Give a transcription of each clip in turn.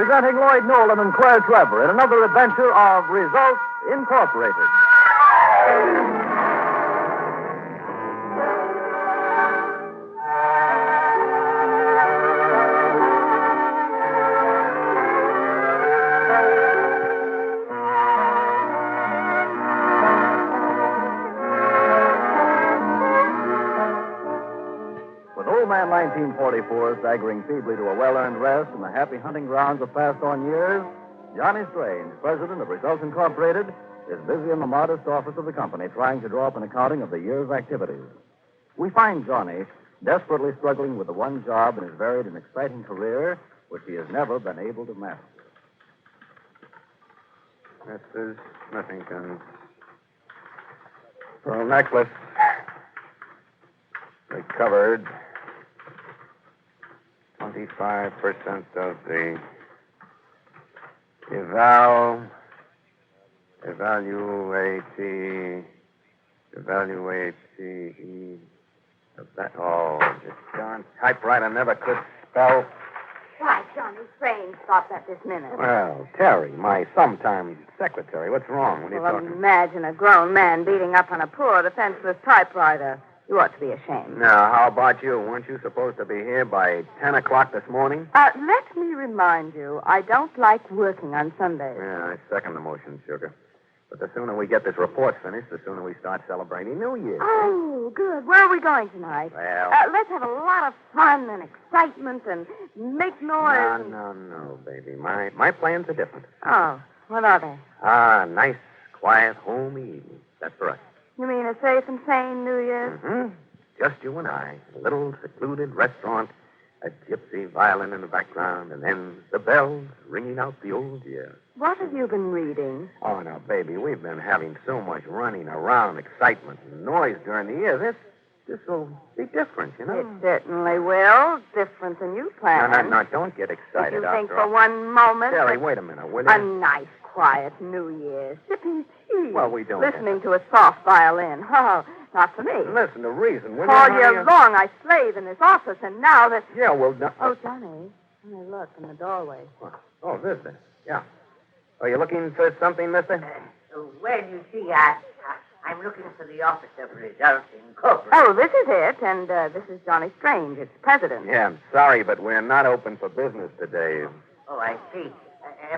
Presenting Lloyd Nolan and Claire Trevor in another adventure of Results Incorporated. With old man 1944 staggering feebly to a well-earned rest in the happy hunting grounds of past-on years, Johnny Strange, president of Results Incorporated, is busy in the modest office of the company trying to draw up an accounting of the year's activities. We find Johnny desperately struggling with the one job in his varied and exciting career which he has never been able to master. This is Smithington's pearl necklace. Recovered 25% of the this darn typewriter never could spell. Why, Johnny Strange, stop that this minute. Well, Terry, my sometime secretary. What's wrong? What are you Well, talking? imagine a grown man beating up on a poor, defenseless typewriter. You ought to be ashamed. Now, how about you? Weren't you supposed to be here by 10 o'clock this morning? Let me remind you, I don't like working on Sundays. Yeah, I second the motion, Sugar. But the sooner we get this report finished, the sooner we start celebrating New Year's. Oh, good. Where are we going tonight? Well... let's have a lot of fun and excitement and make noise. No, baby. My plans are different. Oh, what are they? Nice, quiet, homey evening. That's for us. You mean a safe and sane New Year's? Mm-hmm. Just you and I. A little secluded restaurant, a gypsy violin in the background, and then the bells ringing out the old year. What have you been reading? Oh, now, baby, we've been having so much running around, excitement, and noise during the year. This will be different, you know. It certainly will. Different than you planned. No, don't get excited. If you think after all. for one moment... Terry, wait a minute, will you? A nice, quiet New Year. Sipping tea. Well, we don't. Listening to a soft violin. Oh, not for me. Listen, the reason... All year long, I slave in this office, and now that... Yeah, well... No... Oh, Johnny. Johnny, look, in the doorway. Oh, this then. Yeah. Are you looking for something, mister? Well, you see, I'm looking for the office of Results Incorporated. Oh, this is it, and this is Johnny Strange, its president. Yeah, I'm sorry, but we're not open for business today. Oh, I see.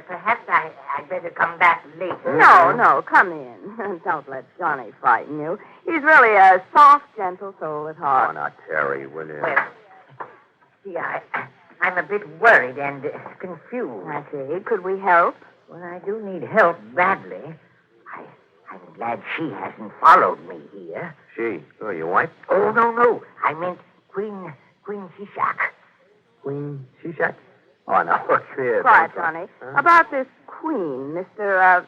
Perhaps I'd better come back later. No, come in. Don't let Johnny frighten you. He's really a soft, gentle soul at heart. Oh, now, Terry, will you? Well, see, I'm a bit worried and confused. I see. Could we help? Well, I do need help badly. I'm glad she hasn't followed me here. She? Oh, your wife? Oh, no. I meant Queen Sheshack. Queen Sheshack? Oh, no, kid. Quiet, Johnny. Huh? About this queen, Mr.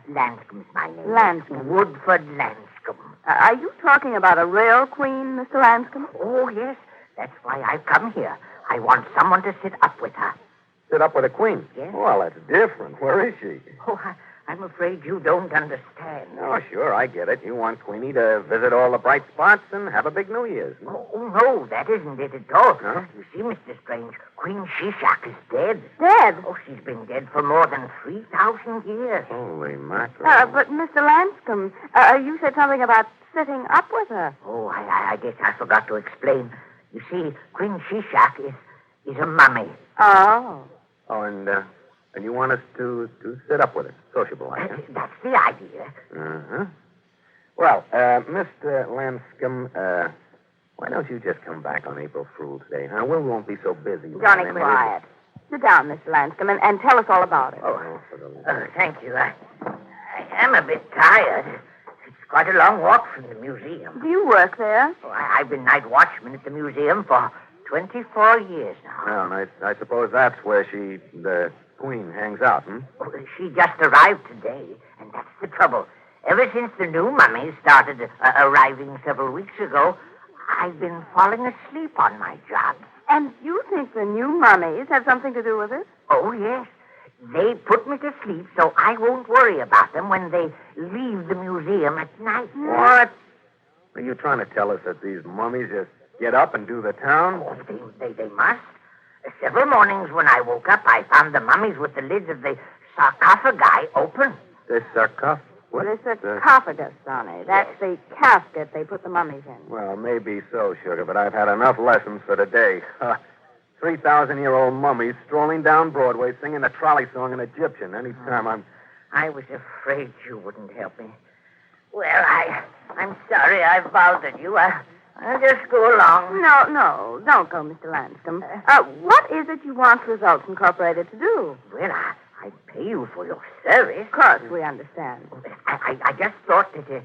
Lanscome's my name. Lanscombe. Woodford Lanscombe. Are you talking about a real queen, Mr. Lanscombe? Oh, yes. That's why I've come here. I want someone to sit up with her. Sit up with a queen? Yes. Well, that's different. Where is she? Oh, I'm afraid you don't understand. Oh, sure, I get it. You want Queenie to visit all the bright spots and have a big New Year's. Oh, no, that isn't it at all. Huh? You see, Mr. Strange, Queen Sheshack is dead. Dead? Oh, she's been dead for more than 3,000 years. Holy mackerel. But Mr. Lanscombe, you said something about sitting up with her. Oh, I guess I forgot to explain. You see, Queen Sheshack is a mummy. Oh. Oh, and you want us to sit up with her, sociable like, huh? That's the idea. Uh-huh. Well, Mr. Lanscombe, why don't you just come back on April Fool's Day, huh? We won't be so busy. Johnny, then. quiet. Sit down, Mr. Lanscombe, and tell us all about it. Oh, for the Lord. Thank you. I am a bit tired. It's quite a long walk from the museum. Do you work there? Oh, I've been night watchman at the museum for 24 years now. Well, and I suppose that's where the Queen hangs out, hmm? Oh, she just arrived today, and that's the trouble. Ever since the new mummies started arriving several weeks ago, I've been falling asleep on my job. And you think the new mummies have something to do with it? Oh, yes. They put me to sleep so I won't worry about them when they leave the museum at night. What? Are you trying to tell us that these mummies just get up and do the town? Oh, they must. Several mornings when I woke up, I found the mummies with the lids of the sarcophagi open. The sarcophagus? What? The sarcophagus, Johnny. That's the casket they put the mummies in. Well, maybe so, Sugar, but I've had enough lessons for today. 3,000-year-old mummies strolling down Broadway singing a trolley song in Egyptian. Anytime I was afraid you wouldn't help me. Well, I'm sorry I bothered you. I'll just go along. No, don't go, Mr. Lanscombe. What is it you want Results Incorporated to do? Well, I'd pay you for your service. Of course, we understand. I just thought that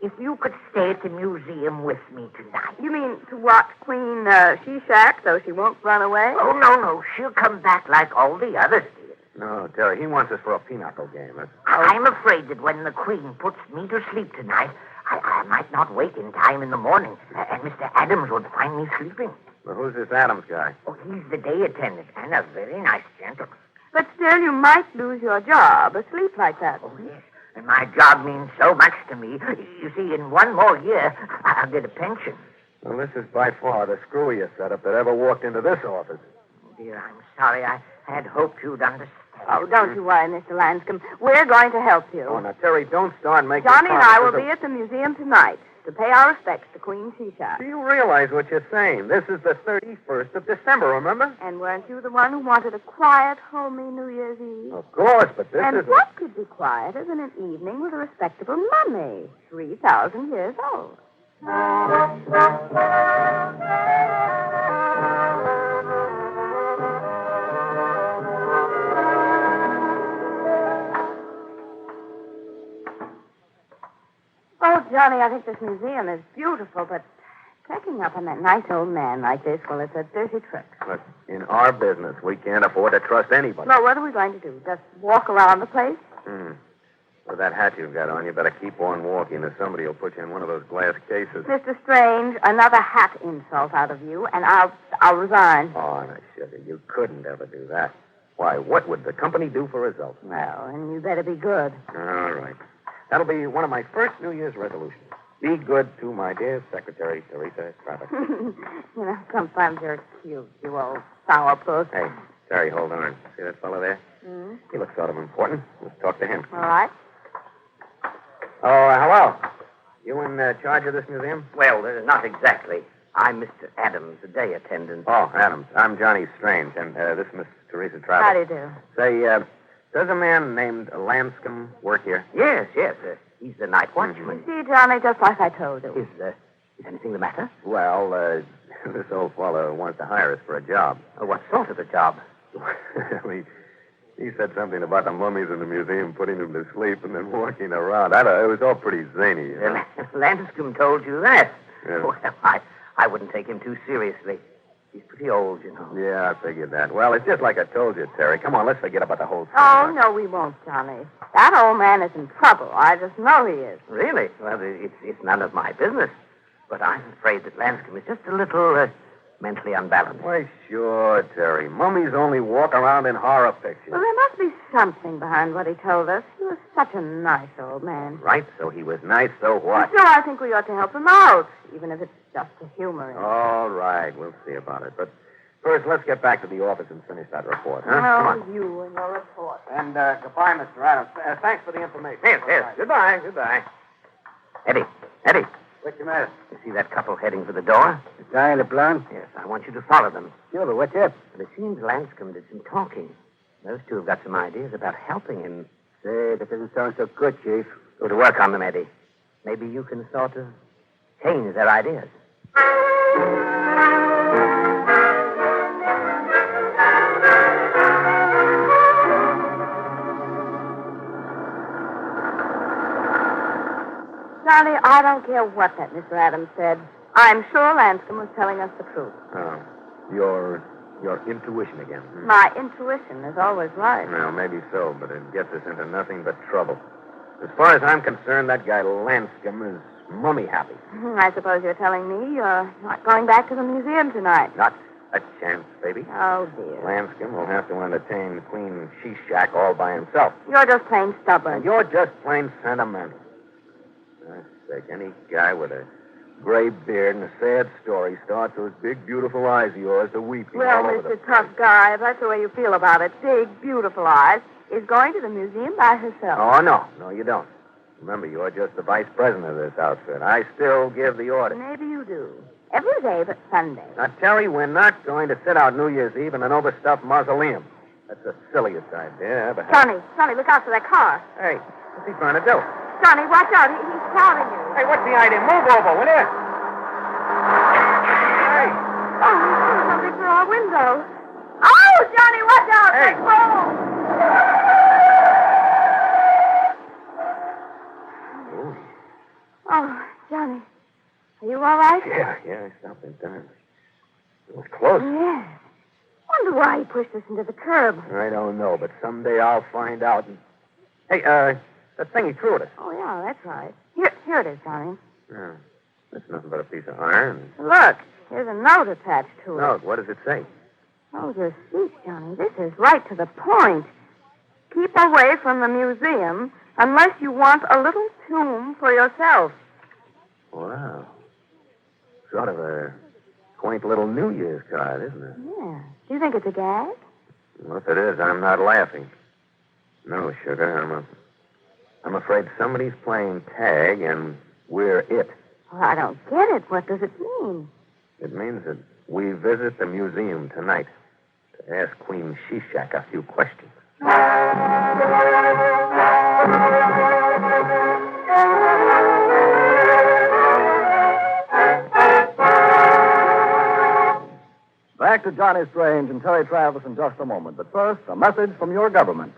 if you could stay at the museum with me tonight. You mean to watch Queen Sheshack so she won't run away? Oh, no. She'll come back like all the others did. No, Terry, he wants us for a pinochle game. I'm afraid that when the Queen puts me to sleep tonight, I might not wake in time in the morning, and Mr. Adams would find me sleeping. Well, who's this Adams guy? Oh, he's the day attendant, and a very nice gentleman. But still, you might lose your job asleep like that. Oh, yes. And my job means so much to me. You see, in one more year, I'll get a pension. Well, this is by far the screwiest setup that ever walked into this office. Oh, dear, I'm sorry. I had hoped you'd understand. Oh, don't you worry, Mr. Lanscombe. We're going to help you. Oh, now, Terry, don't start making... Johnny and I will be at the museum tonight to pay our respects to Queen Sheshack. Do you realize what you're saying? This is the 31st of December, remember? And weren't you the one who wanted a quiet, homey New Year's Eve? Of course, but this and isn't... what could be quieter than an evening with a respectable mummy, 3,000 years old? Oh, Johnny, I think this museum is beautiful, but checking up on that nice old man like this, well, it's a dirty trick. Look, in our business, we can't afford to trust anybody. Well, what are we going to do? Just walk around the place? With that hat you've got on, you better keep on walking, or somebody will put you in one of those glass cases. Mr. Strange, another hat insult out of you, and I'll resign. Oh, no, Sugar, you couldn't ever do that. Why, what would the company do for results? Well, and you better be good. All right. That'll be one of my first New Year's resolutions. Be good to my dear secretary, Teresa Travis. You know, sometimes you're cute, you old sourpuss. Hey, Terry, hold on. See that fellow there? Mm-hmm. He looks sort of important. Let's talk to him. All right. Oh, hello. You in charge of this museum? Well, not exactly. I'm Mr. Adams, a day attendant. Oh, Adams. I'm Johnny Strange, and this is Miss Teresa Travis. How do you do? Say, does a man named Lanscombe work here? Yes. He's the night watchman. See, Johnny, just like I told you. Is anything the matter? Well, this old fellow wants to hire us for a job. What sort of a job? He said something about the mummies in the museum putting him to sleep and then walking around. I don't know. It was all pretty zany. You know? Lanscombe told you that. Yeah. Well, I wouldn't take him too seriously. He's pretty old, you know. Yeah, I figured that. Well, it's just like I told you, Terry. Come on, let's forget about the whole thing. Oh, no, we won't, Johnny. That old man is in trouble. I just know he is. Really? Well, it's none of my business. But I'm afraid that Lanscombe is just a little mentally unbalanced. Why, sure, Terry. Mummies only walk around in horror pictures. Well, there must be something behind what he told us. He was such a nice old man. Right, so he was nice, so what? Still, I think we ought to help him out, even if it's just to humor him. All right, we'll see about it. But first, let's get back to the office and finish that report, huh? Come Oh, on. you and your report. And goodbye, Mr. Adams. Thanks for the information. Yes. Right. Goodbye. Eddie. What's the matter? You see that couple heading for the door? The guy in the blonde? Yes, I want you to follow them. Sure, but what's up? But it seems Lanscombe did some talking. Those two have got some ideas about helping him. Say, that doesn't sound so good, Chief. Go to work on them, Eddie. Maybe you can sort of change their ideas. Johnny, I don't care what that Mr. Adams said. I'm sure Lanscombe was telling us the truth. Oh, your intuition again. My intuition is always right. Well, maybe so, but it gets us into nothing but trouble. As far as I'm concerned, that guy Lanscombe is mummy happy. I suppose you're telling me you're not going back to the museum tonight. Not a chance, baby. Oh, dear. Lanscombe will have to entertain Queen Sheshack all by himself. You're just plain And stubborn. you're just plain sentimental. For God's sake, any guy with a Gray beard and a sad story starts those big, beautiful eyes of yours are weeping Well, all over the Mr. Tough Guy, if that's the way you feel about it, big, beautiful eyes is going to the museum by herself. Oh, no. No, you don't. Remember, you're just the vice president of this outfit. I still give the order. Maybe you do. Every day but Sunday. Now, Terry, we're not going to sit out New Year's Eve in an overstuffed mausoleum. That's the silliest idea I ever had. Sonny, look out for that car. Hey, what's he trying to do? Sonny, watch out. He's crowding you. Hey, what's the idea? Move over, will you? Hey. Oh, he threw something through our window. Oh, Johnny, watch out. Hey. Let's roll. Oh, Johnny, are you all right? Yeah, I stopped in time. It was close. Yes. Wonder why he pushed us into the curb. I don't know, but someday I'll find out. Hey, that thing he threw at us. Oh, yeah, that's right. Here it is, Johnny. Yeah, that's nothing but a piece of iron. Look, here's a note attached to it. No, what does it say? Oh, your speech, Johnny. This is right to the point. Keep away from the museum unless you want a little tomb for yourself. Wow. Sort of a quaint little New Year's card, isn't it? Yeah. Do you think it's a gag? Well, if it is, I'm not laughing. No, sugar, I'm afraid somebody's playing tag, and we're it. Well, I don't get it. What does it mean? It means that we visit the museum tonight to ask Queen Sheshack a few questions. Back to Johnny Strange and Terry Travis in just a moment. But first, a message from your government.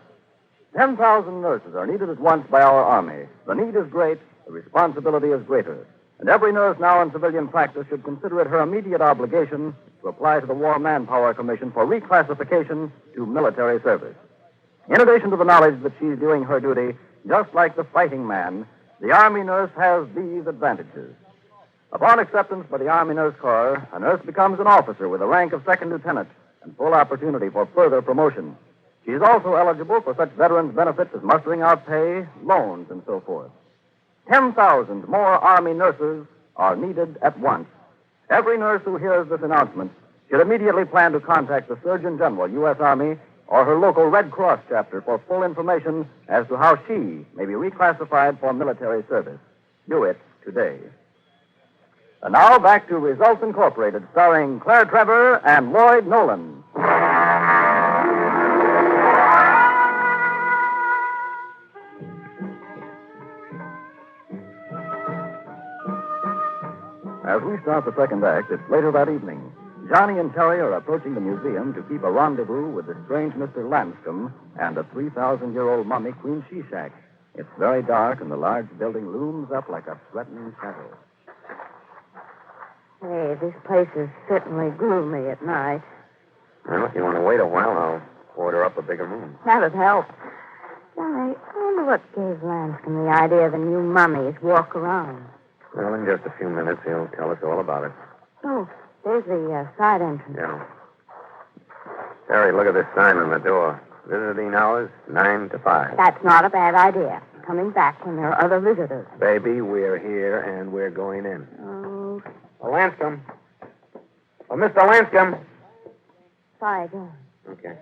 10,000 nurses are needed at once by our Army. The need is great, the responsibility is greater. And every nurse now in civilian practice should consider it her immediate obligation to apply to the War Manpower Commission for reclassification to military service. In addition to the knowledge that she's doing her duty, just like the fighting man, the Army nurse has these advantages. Upon acceptance by the Army Nurse Corps, a nurse becomes an officer with the rank of second lieutenant and full opportunity for further promotion. She is also eligible for such veterans' benefits as mustering out pay, loans, and so forth. 10,000 more Army nurses are needed at once. Every nurse who hears this announcement should immediately plan to contact the Surgeon General, U.S. Army, or her local Red Cross chapter for full information as to how she may be reclassified for military service. Do it today. And now back to Results Incorporated, starring Claire Trevor and Lloyd Nolan. As we start the second act, it's later that evening. Johnny and Terry are approaching the museum to keep a rendezvous with the strange Mr. Lanscombe and a 3,000-year-old mummy, Queen Sheshack. It's very dark, and the large building looms up like a threatening shadow. Hey, this place is certainly gloomy at night. Well, if you want to wait a while, I'll order up a bigger moon. That'd help. Johnny, I wonder what gave Lanscombe the idea the new mummies walk around. Well, in just a few minutes, he'll tell us all about it. Oh, there's the side entrance. Yeah. Terry, look at this sign on the door. Visiting hours, 9 to 5. That's not a bad idea. Coming back when there are other visitors. Baby, we're here, and we're going in. Oh, Lanscombe. Oh, Mr. Lanscombe. try again. Okay.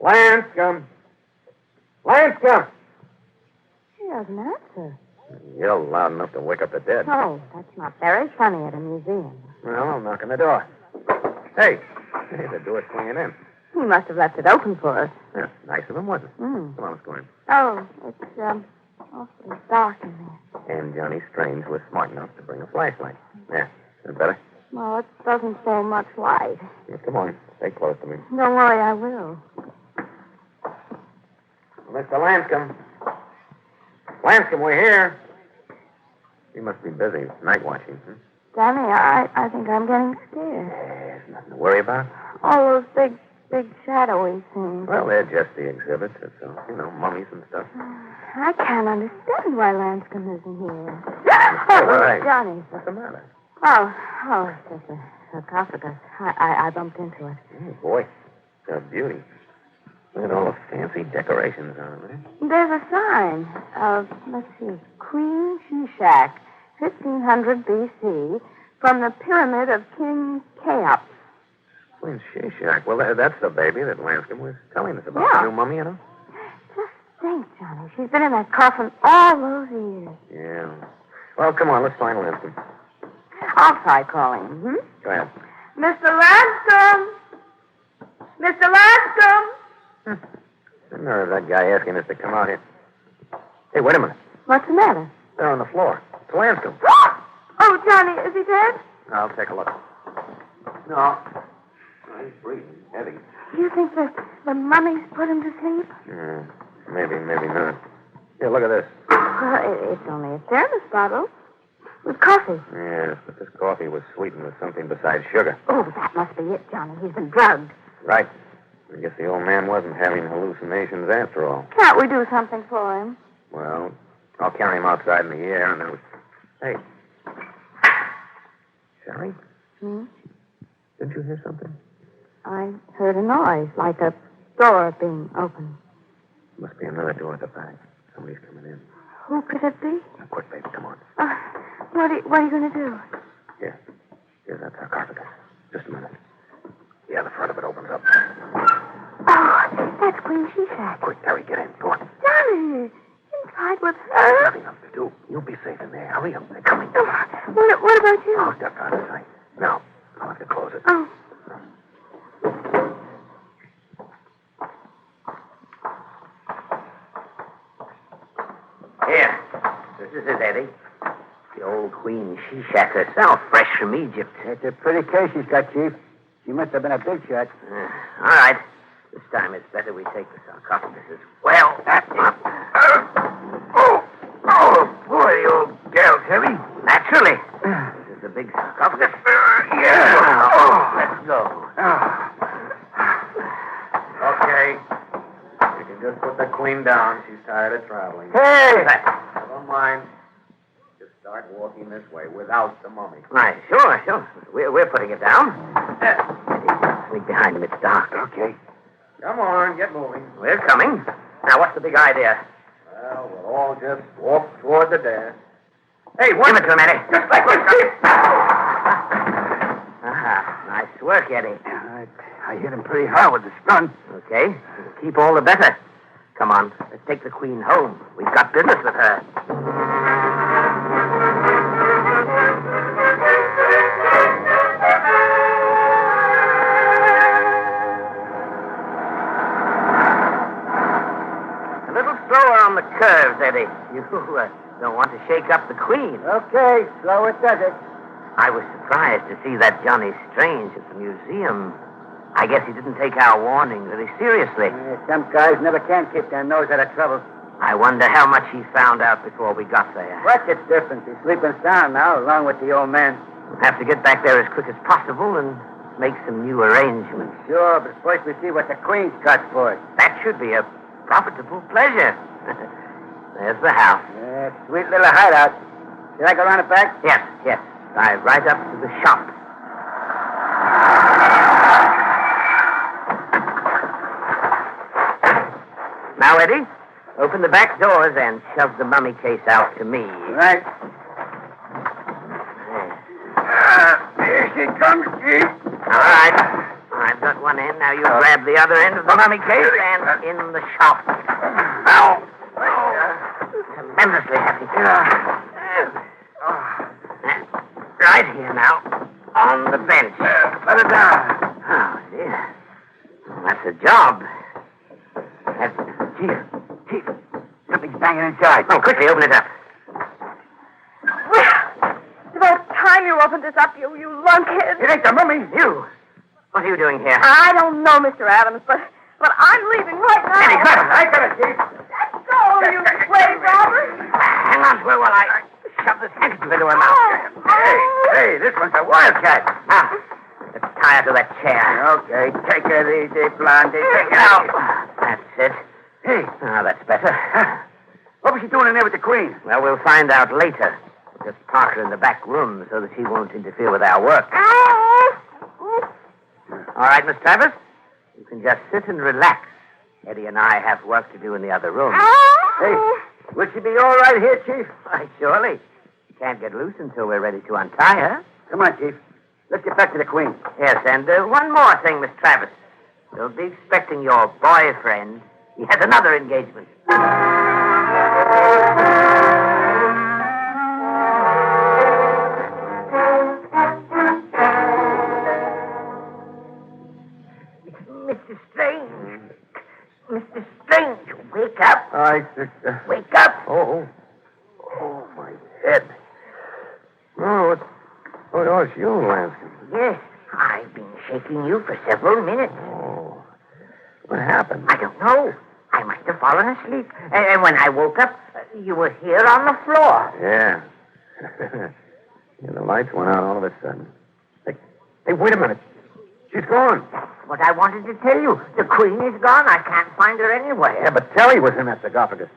Lanscombe. Lanscombe. She doesn't answer. Yell loud enough to wake up the dead. Oh, that's not very funny at a museum. Well, I'll knock on the door. Hey, the door's swinging in. He must have left it open for us. Yeah, nice of him, wasn't it? Mm. Come on, let's go in. Oh, it's awfully dark in there. And Johnny Strange was smart enough to bring a flashlight. There, is that better? Well, it doesn't show much light. Yeah, come on, stay close to me. Don't worry, I will. Mr. Lanscombe. Lanscombe, we're here. You must be busy night watching, huh? Johnny, I think I'm getting scared. There's nothing to worry about. All those big shadowy things. Well, they're just the exhibits. It's, mummies and stuff. I can't understand why Lanscombe isn't here. All right. Johnny. What's the matter? Oh, it's just a sarcophagus. I bumped into it. Oh, boy. It's a beauty. Look at all the fancy decorations on it. There's a sign of, let's see, Queen Sheshack, 1500 B.C., from the pyramid of King Cheops. Queen Sheshack. Well, that's the baby that Lanscombe was telling us about. Yeah. The new mummy, you know? Just think, Johnny. She's been in that coffin all those years. Yeah. Well, come on, let's find Lanscombe. I'll try calling. Hmm? Go ahead. Mr. Lanscombe! Mr. Lanscombe! I remember that guy asking us to come out here. Hey, wait a minute. What's the matter? They're on the floor. It's Lanscombe. Oh, Johnny, is he dead? I'll take a look. No. He's breathing heavy. You think that the mummy's put him to sleep? Maybe not. Here, look at this. Well, it's only a thermos bottle with coffee. Yes, but this coffee was sweetened with something besides sugar. Oh, that must be it, Johnny. He's been drugged. Right. I guess the old man wasn't having hallucinations after all. Can't we do something for him? Well, I'll carry him outside in the air and then we... Hey. Sally? Hmm? Didn't you hear something? I heard a noise, like a door being opened. Must be another door at the back. Somebody's coming in. Who could it be? Now, quick, baby, come on. What are you going to do? Here, that sarcophagus. Just a minute. Yeah, the front of it opens up. Oh, that's Queen Sheshack. Quick, Harry, get in. Go on. Johnny, inside with her? Nothing else to do. You'll be safe in there. Hurry up. They're coming. What about you? I'll step out of sight. Now, I'll have to close it. Oh. Here. This is it, Eddie. The old Queen Sheshack herself, fresh from Egypt. It's a pretty case she's got, Chief. She must have been a big shot. All right. This time it's better we take the sarcophagus as well. Oh, boy, the old gal's heavy. Naturally. This is a big sarcophagus. Yeah. Let's go. Okay. You can just put the queen down. She's tired of traveling. Hey! Never mind. Just start walking this way without the mummy. Right, sure. We're putting it down. Sneak behind him. It's dark. Okay. Come on, get moving. We're coming. Now, what's the big idea? Well, we'll all just walk toward the desk. Hey, give it to him, Eddie. Just like this. Nice work, Eddie. I hit him pretty hard with the stun. Okay. Keep all the better. Come on, let's take the queen home. We've got business with her. A little slower on the curves, Eddie. You don't want to shake up the queen. Okay, slow it does it. I was surprised to see that Johnny Strange at the museum. I guess he didn't take our warning very seriously. Some guys never can keep their nose out of trouble. I wonder how much he found out before we got there. What's the difference? He's sleeping sound now, along with the old man. We'll have to get back there as quick as possible and make some new arrangements. Sure, but first we see what the Queen's got for us. That should be a profitable pleasure. There's the house. Sweet little hideout. Should I go around the back? Yes. Drive right up to the shop. Now, Eddie, open the back doors and shove the mummy case out to me. Right. Here she comes, Chief. All right. I've got one end. Now you grab the other end of the mummy case and in the shop. Now, tremendously happy. Right here now, on the bench. Let it down. Oh, dear. Well, that's a job. Chief, something's banging inside. Oh, quickly, open it up. Well, it's about time you opened this up, you lunkhead. It ain't the mummy. You. What are you doing here? I don't know, Mr. Adams, but I'm leaving right now. Eddie, grab it. I got it, Chief. Let go, you slave robber. Hang on to her while I shove this handkerchief into her mouth. Hey, this one's a wildcat. Now, let's tie her to that chair. Okay, take it easy, Blondie. Take it Now, out. that's it. Hey, Now, that's better. what was she doing in there with the Queen? Well, we'll find out later. Just park her in the back room so that she won't interfere with our work. All right, Miss Travis, you can just sit and relax. Eddie and I have work to do in the other room. Hey, will she be all right here, Chief? Why, surely. She can't get loose until we're ready to untie her. Come on, Chief. Let's get back to the Queen. Yes, and one more thing, Miss Travis. You'll be expecting your boyfriend. He has another engagement. Mr. Strange. Mr. Strange, wake up. Wake up. Oh, my head. Oh, it's you, Lansky. Yes, I've been shaking you for several minutes. Oh, what happened? I don't know. I must have fallen asleep. And when I woke up, you were here on the floor. Yeah. Yeah, the lights went out all of a sudden. Hey, wait a minute. She's gone. That's what I wanted to tell you. The Queen is gone. I can't find her anywhere. Yeah, but Terry was in that sarcophagus.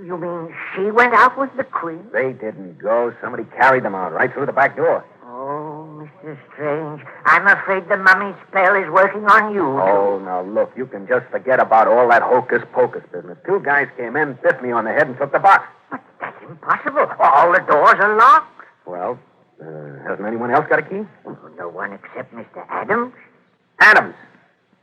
You mean she went out with the Queen? They didn't go. Somebody carried them out right through the back door. Oh, Mr. Strange, I'm afraid the mummy's spell is working on you. Oh, now look, you can just forget about all that hocus-pocus business. 2 guys came in, bit me on the head, and took the box. But that's impossible. All the doors are locked. Well, hasn't anyone else got a key? No one except Mr. Adams. Adams.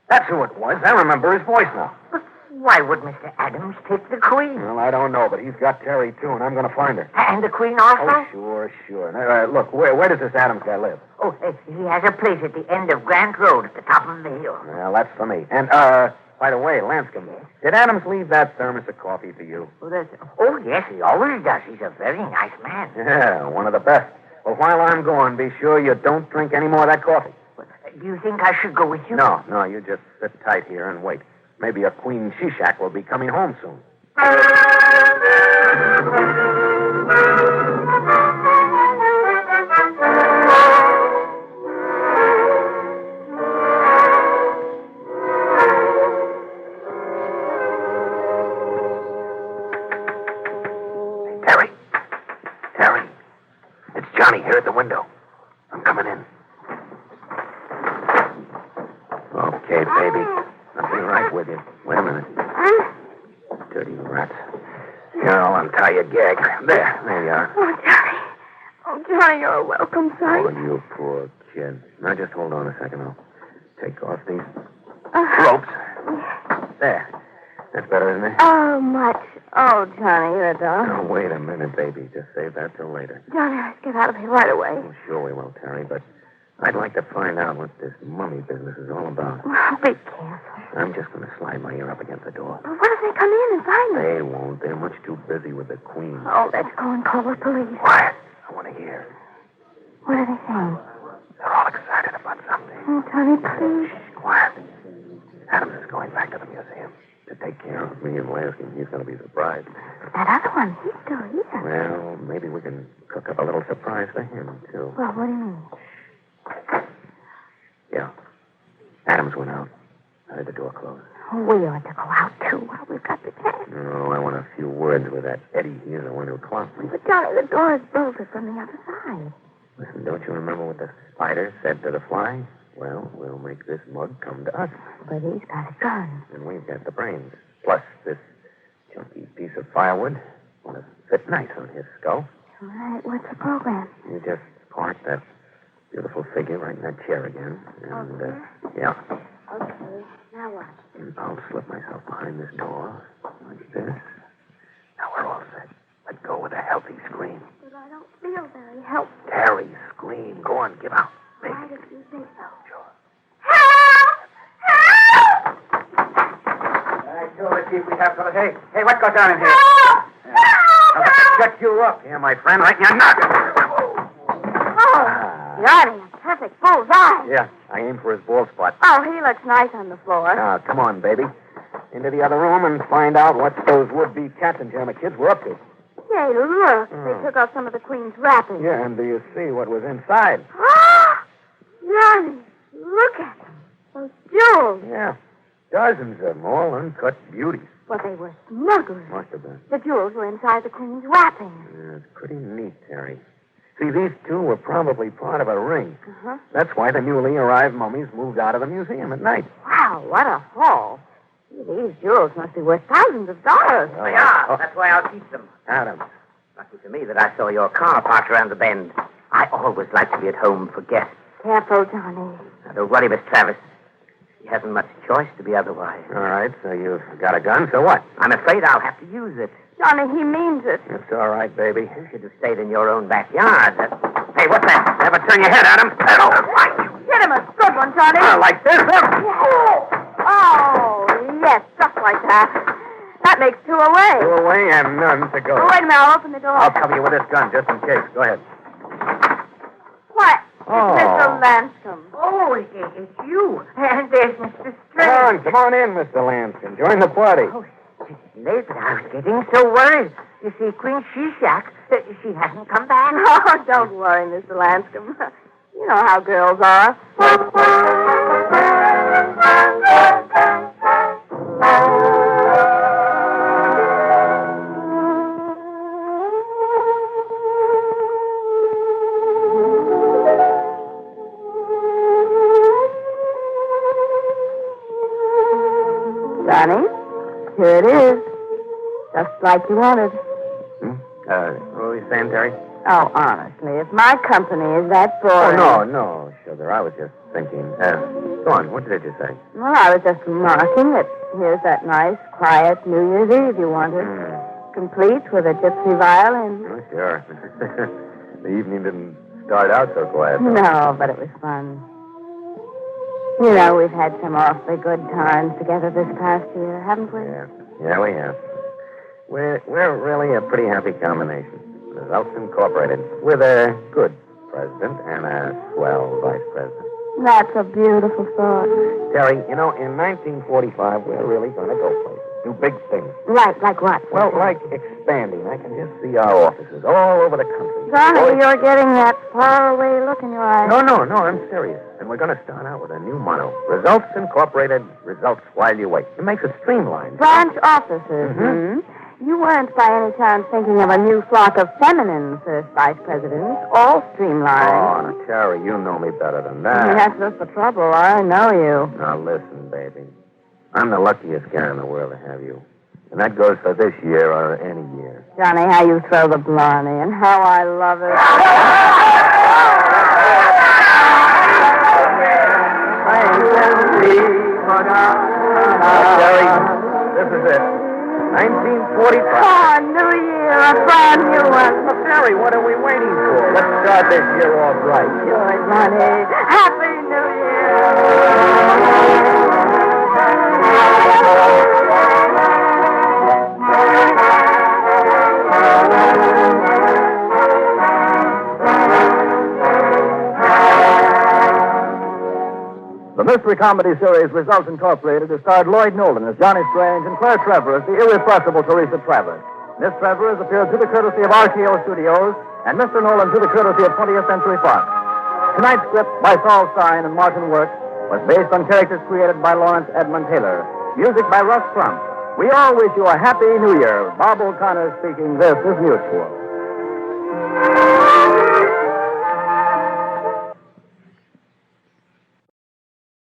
That's who it was. I remember his voice now. But why would Mr. Adams take the Queen? Well, I don't know, but he's got Terry, too, and I'm going to find her. And the Queen also? Oh, sure. Now, look, where does this Adams guy live? Oh, he has a place at the end of Grant Road at the top of the hill. Well, that's for me. And, by the way, Lanscombe, did Adams leave that thermos of coffee for you? Oh, yes, he always does. He's a very nice man. Yeah, one of the best. Well, while I'm gone, be sure you don't drink any more of that coffee. Do you think I should go with you? No, you just sit tight here and wait. Maybe a Queen Sheshack will be coming home soon. Hey, Terry. It's Johnny here at the window. I'm coming in. Okay, baby. I'll be right with you. Wait a minute. Dirty rats. Here, I'll untie your gag. There you are. Oh, Johnny. Oh, Johnny, you're a welcome Oh, sight. you poor kid. Now, just hold on a second. I'll take off these ropes. There. That's better, isn't it? Oh, much. Oh, Johnny, you're a dog. Now, wait a minute, baby. Just save that till later. Johnny, let's get out of here right away. Oh, sure we will, Terry, but I'd like to find out what this mummy business is all about. Oh, be careful. I'm just going to slide my ear up against the door. But what if they come in and find us? They won't. They're much too busy with the Queen. Oh, let's go and call the police. Quiet. I want to hear. What are they saying? They're all excited about something. Oh, Johnny, please. Shh, quiet. Adams is going back to the museum to take care of me and Lansky. He's going to be surprised. That other one, he's still here. Well, maybe we can cook up a little surprise for him, too. Well, what do you mean? Yeah. Adams went out. I heard the door close. Oh, we ought to go out, too, while we've got the chance. Oh, I want a few words with that Eddie. He's the one who clocked me. But, Johnny, the door is bolted from the other side. Listen, don't you remember what the spider said to the fly? Well, we'll make this mug come to us. But he's got a gun. And we've got the brains. Plus this chunky piece of firewood. Want to fit nice on his skull. All right, what's the program? You just park that beautiful figure right in that chair again. And, yeah. Okay, now what? And I'll slip myself behind this door like this. Now we're all set. Let go with a healthy scream. But I don't feel very helpful. Terry, scream. Go on, give out. Why did you say so? Sure. Help! Help! I told the Chief we'd have fellas. Hey, what goes on in here? Help! Help! I'll shut you up here, my friend, right in your noggin. Oh, Johnny, a perfect bullseye. Yeah, I aimed for his bald spot. Oh, he looks nice on the floor. Now, come on, baby. Into the other room and find out what those would-be Katzenjammer kids were up to. Hey, look. They took off some of the Queen's wrappings. Yeah, and do you see what was inside? Ah! Johnny, look at them. Those jewels. Yeah, dozens of them, all uncut beauties. Well, they were smugglers. Must have been. The jewels were inside the Queen's wrappings. Yeah, it's pretty neat, Terry. See, these two were probably part of a ring. Uh-huh. That's why the newly arrived mummies moved out of the museum at night. Wow, what a haul. These jewels must be worth thousands of dollars. Well, They are. That's why I'll keep them. Adams, Lucky for me that I saw your car parked around the bend. I always like to be at home for guests. Careful, Johnny. Now, don't worry, Miss Travis. He hasn't much choice to be otherwise. All right, so you've got a gun, so what? I'm afraid I'll have to use it. Johnny, he means it. It's all right, baby. You should have stayed in your own backyard. Hey, what's that? Never turn your head, Adam. Hit him a good one, Johnny. Like this? Oh, yes, just like that. That makes two away. Two away and none to go. Oh, wait a minute, I'll open the door. I'll cover you with this gun, just in case. Go ahead. What? Oh. Mr. Lanscombe. Oh, it's you. And there's Mr. Come on in, Mr. Lanscombe. Join the party. Oh, late, but I was getting so worried. You see, Queen Sheshack, she hasn't come back. Oh, don't worry, Mr. Lanscombe. You know how girls are. Johnny, here it is. Just like you wanted. What were you saying, Terry? Oh, honestly, if my company is that Oh, boring... no, sugar. I was just thinking. Go on. What did you say? Well, I was just remarking that here's that nice, quiet New Year's Eve you wanted. Complete with a gypsy violin. Oh, sure. The evening didn't start out so quiet. No, but it was fun. You know, we've had some awfully good times together this past year, haven't we? Yeah, we have. We're really a pretty happy combination. Results Incorporated, with a good president and a swell vice president. That's a beautiful thought. Terry, you know, in 1945, we're really going to go places. Do big things. Right, like what? Well, like expanding. I can just see our offices all over the country. Johnny, you're getting that faraway look in your eyes. No, I'm serious. And we're going to start out with a new motto. Results Incorporated, results while you wait. It makes it streamlined. Branch offices, You weren't by any chance thinking of a new flock of feminine first vice presidents, all streamlined. Oh, now, Terry, you know me better than that. That's just the trouble. I know you. Now, listen, baby. I'm the luckiest guy in the world to have you. And that goes for this year or any year. Johnny, how you throw the blarney and how I love it. Terry, this is it. 1945. Oh, New Year, a brand new one. Well, Terry, what are we waiting for? Let's start this year off right. Sure, Johnny. Happy New Year. The mystery comedy series Results Incorporated has starred Lloyd Nolden as Johnny Strange and Claire Trevor as the irrepressible Teresa Travers. Miss Trevor has appeared through the courtesy of RKO Studios and Mr. Nolan through the courtesy of 20th Century Fox. Tonight's script by Saul Stein and Martin Work was based on characters created by Lawrence Edmund Taylor. Music by Russ Crump. We all wish you a happy New Year. Bob O'Connor speaking. This is Mutual.